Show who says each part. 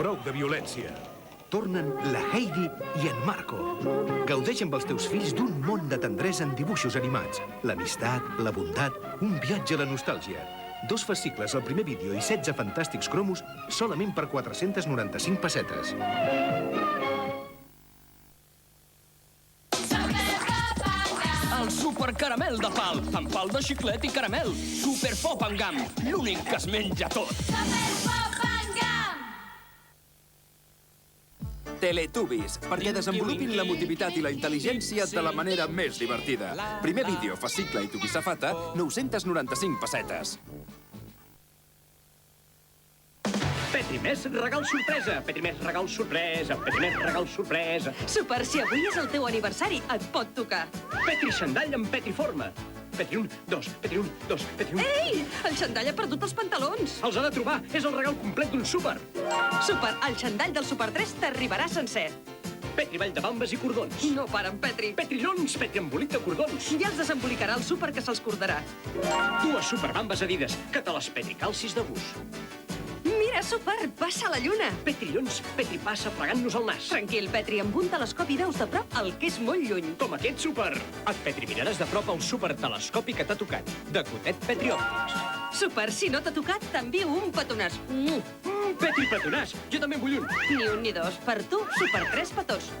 Speaker 1: Prou de violència. Tornen la Heidi i en Marco. Gaudeix amb els teus fills d'un món de tendresa en dibuixos animats. L'amistat, la bondat, un viatge a la nostàlgia. 2 fascicles al primer vídeo i 16 fantàstics cromos solament per 495 pessetes.
Speaker 2: El supercaramel de pal, amb pal de xiclet i caramel. Super Pop and Gum, l'únic que es menja tot.
Speaker 3: Teletubbies, perquè desenvolupin l'emotivitat i la intel·ligència de la manera més divertida. Primer vídeo, fascicle i tubisafata, 995 pessetes.
Speaker 4: Petrimés, regal sorpresa. Petrimés, regal sorpresa. Petrimés, regal sorpresa.
Speaker 5: Super, si avui és el teu aniversari, et pot tocar.
Speaker 4: Petri xandall amb petriforma. Petri 1, 2, Petri 1, 2, Petri 1.
Speaker 5: Ei! El xandall ha perdut els pantalons.
Speaker 4: Els ha de trobar. És el regal complet d'un súper.
Speaker 5: Super, el xandall del Super 3 t'arribarà sencer.
Speaker 4: Petri ball de bambes i cordons.
Speaker 5: No paren, Petri.
Speaker 4: Petrilons, Petri embolit de cordons.
Speaker 5: Ja els desembolicarà el Super que se'ls cordarà.
Speaker 4: 2 superbambes Adidas, que te les Petri calcis de bus.
Speaker 5: Mira, Super, passa a la lluna.
Speaker 4: Petrillons, Petri passa fregant-nos el nas.
Speaker 5: Tranquil, Petri, amb un telescopi veus de prop el que és molt lluny.
Speaker 4: Com aquest súper. Et Petri miraràs de prop el supertelescopi que t'ha tocat. De Cotet Petri Òptics.
Speaker 5: Super, si no t'ha tocat, t'envio un petonàs.
Speaker 4: Petri petonàs, jo també en vull un.
Speaker 5: Ni un ni dos. Per tu, Super 3 petons.